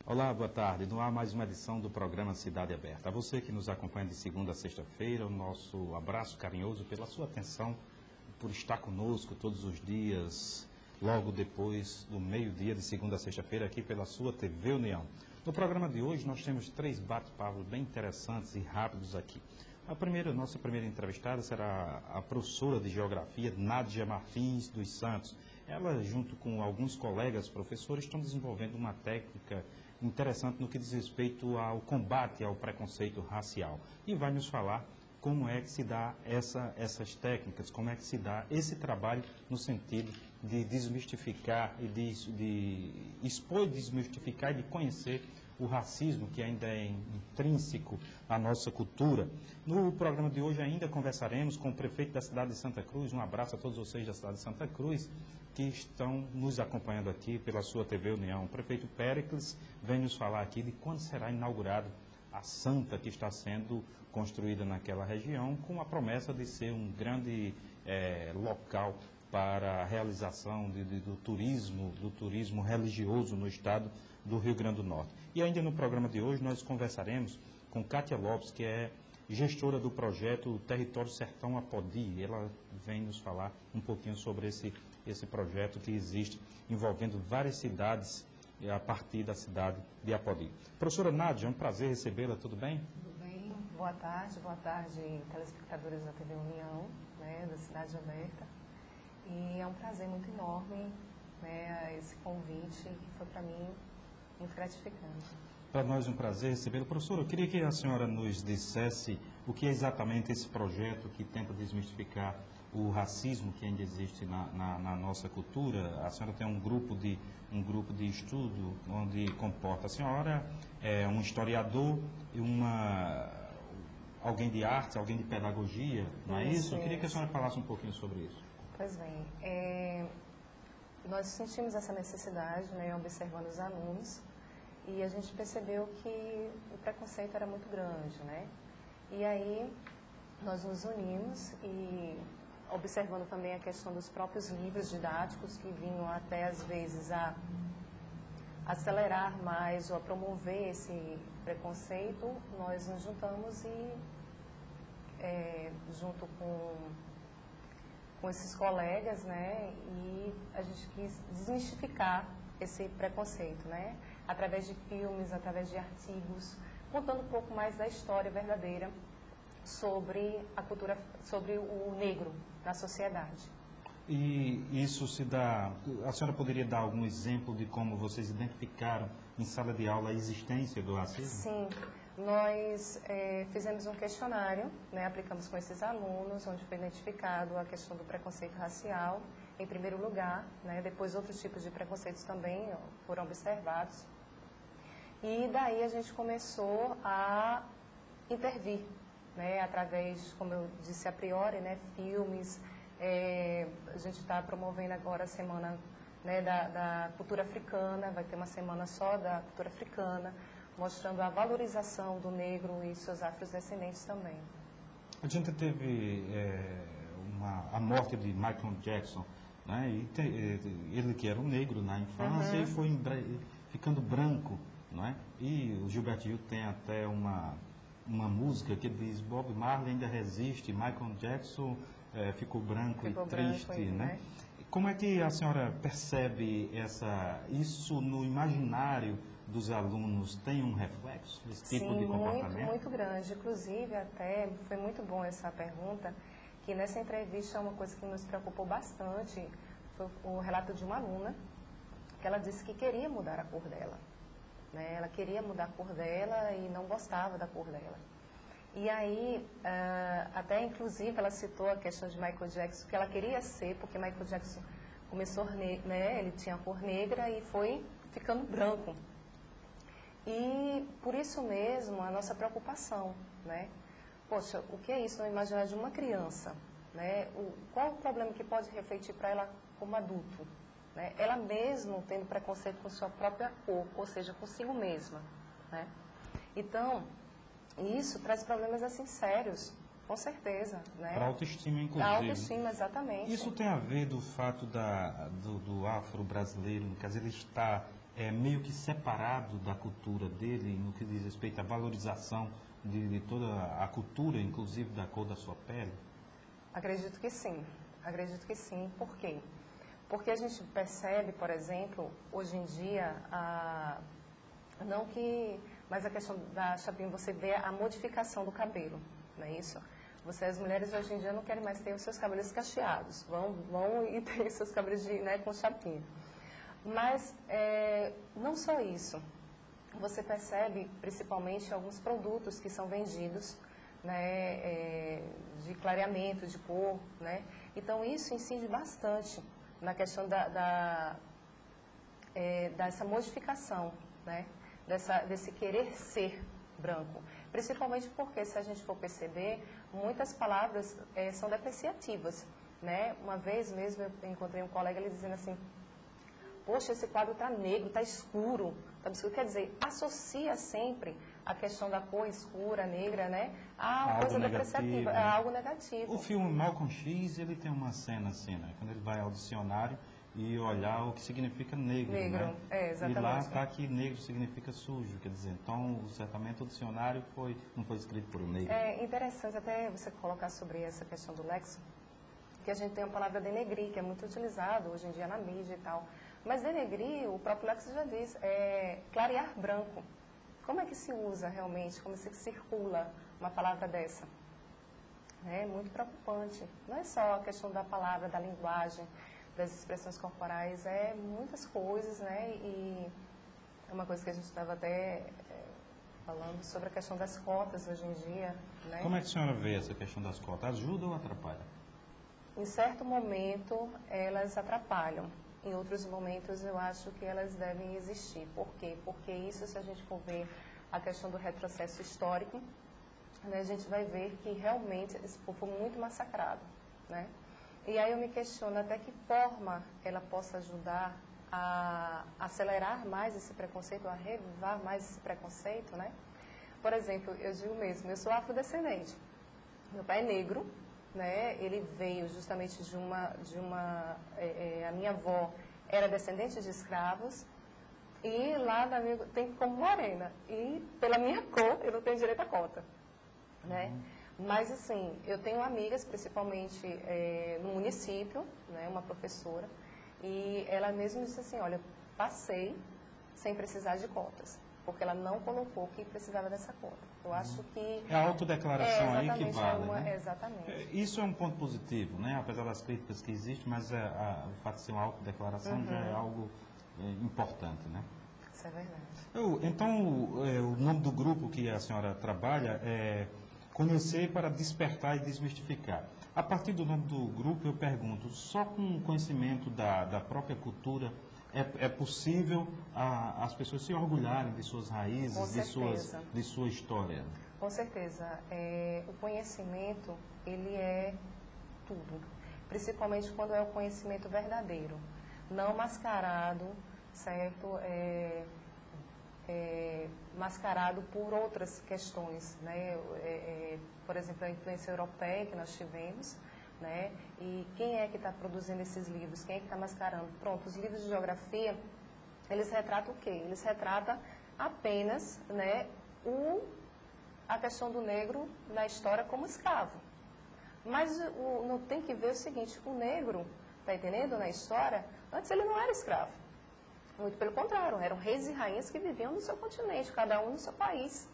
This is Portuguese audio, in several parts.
Olá, boa tarde. No ar mais uma edição do programa Cidade Aberta. A você que nos acompanha de segunda a sexta-feira, o nosso abraço carinhoso pela sua atenção, por estar conosco todos os dias, logo depois do meio-dia de segunda a sexta-feira, aqui pela sua TV União. No programa de hoje nós temos 3 bate-papos bem interessantes e rápidos aqui. Nossa primeira entrevistada será a professora de Geografia, Nádia Martins dos Santos. Ela, junto com alguns colegas professores, estão desenvolvendo uma técnica interessante no que diz respeito ao combate ao preconceito racial. E vai nos falar como é que se dá essas técnicas, como é que se dá esse trabalho no sentido de desmistificar e de expor, desmistificar e de conhecer o racismo que ainda é intrínseco à nossa cultura. No programa de hoje ainda conversaremos com o prefeito da cidade de Santa Cruz. Um abraço a todos vocês da cidade de Santa Cruz que estão nos acompanhando aqui pela sua TV União. O prefeito Péricles vem nos falar aqui de quando será inaugurado a Santa que está sendo construída naquela região, com a promessa de ser um grande local para a realização do turismo religioso no estado do Rio Grande do Norte. E ainda no programa de hoje nós conversaremos com Kátia Lopes, que é gestora do projeto Território Sertão Apodi. Ela vem nos falar um pouquinho sobre esse projeto que existe, envolvendo várias cidades a partir da cidade de Apodi. Professora Nádia, é um prazer recebê-la, tudo bem? Tudo bem, boa tarde, telespectadores da TV União, da Cidade Aberta. E é um prazer muito enorme, esse convite, que foi para mim muito gratificante. Para nós é um prazer recebê-la. Professora, eu queria que a senhora nos dissesse o que é exatamente esse projeto que tenta desmistificar o racismo que ainda existe na nossa cultura. A senhora tem um grupo de estudo onde comporta a senhora, um historiador e alguém de arte, alguém de pedagogia, não é isso? Eu queria que a senhora falasse um pouquinho sobre isso. Pois bem, nós sentimos essa necessidade, observando os alunos, e a gente percebeu que o preconceito era muito grande, E aí nós nos unimos e observando também a questão dos próprios livros didáticos que vinham até às vezes a acelerar mais ou a promover esse preconceito, nós nos juntamos e junto com esses colegas, e a gente quis desmistificar esse preconceito, através de filmes, através de artigos, contando um pouco mais da história verdadeira sobre a cultura, sobre o negro na sociedade. E isso se dá... A senhora poderia dar algum exemplo de como vocês identificaram em sala de aula a existência do racismo? Sim, nós fizemos um questionário, aplicamos com esses alunos, onde foi identificado a questão do preconceito racial, em primeiro lugar, depois outros tipos de preconceitos também foram observados. E daí a gente começou a intervir, através, como eu disse a priori, filmes. A gente está promovendo agora a semana da cultura africana, vai ter uma semana só da cultura africana, mostrando a valorização do negro e seus afrodescendentes também. A gente teve a morte de Michael Jackson, ele que era um negro na infância e foi ficando branco, E o Gilberto Gil tem até uma música que diz: Bob Marley ainda resiste, Michael Jackson ficou branco e triste, Como é que a senhora percebe isso no imaginário dos alunos? Tem um reflexo desse tipo de comportamento? Sim, muito grande. Inclusive, até foi muito bom essa pergunta, que nessa entrevista uma coisa que nos preocupou bastante foi o relato de uma aluna, que ela disse que queria mudar a cor dela. Ela queria mudar a cor dela e não gostava da cor dela. E aí, até inclusive ela citou a questão de Michael Jackson, que ela queria ser, porque Michael Jackson começou, ele tinha a cor negra e foi ficando branco. E por isso mesmo a nossa preocupação, Poxa, o que é isso no imaginário de uma criança? Qual o problema que pode refletir para ela como adulto? Ela mesmo tendo preconceito com sua própria cor, ou seja, consigo mesma. Então, isso traz problemas assim sérios, com certeza. Para a autoestima, inclusive. A autoestima, exatamente. Isso tem a ver do fato do afro-brasileiro, quer dizer, ele está meio que separado da cultura dele, no que diz respeito à valorização de toda a cultura, inclusive da cor da sua pele? Acredito que sim. Acredito que sim. Por quê? Porque a gente percebe, por exemplo, hoje em dia, não que, mas a questão da chapinha, você vê a modificação do cabelo, não é isso? As mulheres hoje em dia não querem mais ter os seus cabelos cacheados, vão e ter os seus cabelos com chapinha. Mas não só isso, você percebe principalmente alguns produtos que são vendidos, né, de clareamento, de cor, né? Então isso incide bastante na questão dessa modificação, né? Desse querer ser branco. Principalmente porque, se a gente for perceber, muitas palavras são depreciativas, né? Uma vez mesmo eu encontrei um colega ele dizendo assim, poxa, esse quadro está negro, está escuro. Quer dizer, associa sempre a questão da cor escura, negra, né? A uma coisa depreciativa, a algo negativo. O filme Malcolm X, ele tem uma cena assim, né? Quando ele vai ao dicionário e olhar o que significa negro, né? Exatamente. E lá está que negro significa sujo, quer dizer, então certamente o dicionário não foi escrito por um negro. É interessante até você colocar sobre essa questão do léxico, que a gente tem a palavra denegrir, que é muito utilizado hoje em dia na mídia e tal. Mas denegrir, o próprio léxico já diz, é clarear branco. Como é que se usa realmente, como é que circula uma palavra dessa? É muito preocupante. Não é só a questão da palavra, da linguagem, das expressões corporais, é muitas coisas, né? E é uma coisa que a gente estava até falando sobre a questão das cotas hoje em dia, né? Como é que a senhora vê essa questão das cotas? Ajuda ou atrapalha? Em certo momento, elas atrapalham. Em outros momentos, eu acho que elas devem existir. Por quê? Porque isso, se a gente for ver a questão do retrocesso histórico, né, a gente vai ver que realmente esse povo foi muito massacrado, né? E aí eu me questiono até que forma ela possa ajudar a acelerar mais esse preconceito, a revivar mais esse preconceito, né? Por exemplo, eu digo mesmo, eu sou afrodescendente. Meu pai é negro, né? Ele veio justamente a minha avó era descendente de escravos e lá tem como morena e pela minha cor eu não tenho direito a cota, né? Mas assim, eu tenho amigas principalmente no município, né? Uma professora e ela mesma disse assim, olha, passei sem precisar de cotas, porque ela não colocou que precisava dessa cota. Eu acho que... É a autodeclaração aí que vale, né? Exatamente. Isso é um ponto positivo, né? Apesar das críticas que existem, mas o fato de ser uma autodeclaração já é algo importante, né? Isso é verdade. Então, o nome do grupo que a senhora trabalha é Conhecer para Despertar e Desmistificar. A partir do nome do grupo, eu pergunto, só com o conhecimento da própria cultura é possível as pessoas se orgulharem de suas raízes, de sua história? Com certeza. O conhecimento, ele é tudo. Principalmente quando é o conhecimento verdadeiro. Não mascarado, certo? Mascarado por outras questões, né? Por exemplo, a influência europeia que nós tivemos, né? E quem é que está produzindo esses livros? Quem é que está mascarando? Pronto, os livros de geografia, eles retratam o quê? Eles retratam apenas, né, a questão do negro na história como escravo. Mas não tem que ver o seguinte, o negro, está entendendo, na história, antes ele não era escravo. Muito pelo contrário, eram reis e rainhas que viviam no seu continente, cada um no seu país.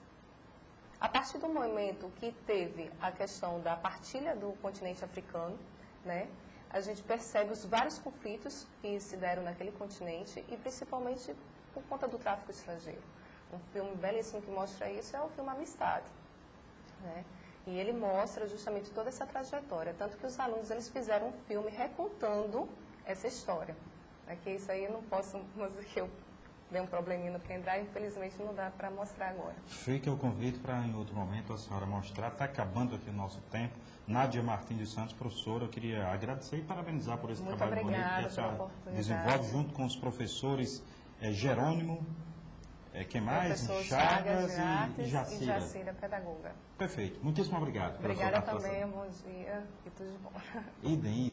A partir do momento que teve a questão da partilha do continente africano, né, a gente percebe os vários conflitos que se deram naquele continente e principalmente por conta do tráfico estrangeiro. Um filme belíssimo que mostra isso é o filme Amistade, né? E ele mostra justamente toda essa trajetória, tanto que os alunos eles fizeram um filme recontando essa história. É que isso aí eu não posso, mas que eu dei um probleminha no pendrive, infelizmente não dá para mostrar agora. Fica o convite para em outro momento a senhora mostrar. Está acabando aqui o nosso tempo. Nádia Martins dos Santos, professora, eu queria agradecer e parabenizar por esse trabalho bonito que a senhora desenvolve junto com os professores Jerônimo, quem mais? Chagas e Jacira. E Jacira, pedagoga. Perfeito. Muitíssimo obrigado. Obrigada também, bom dia e tudo de bom. Idem.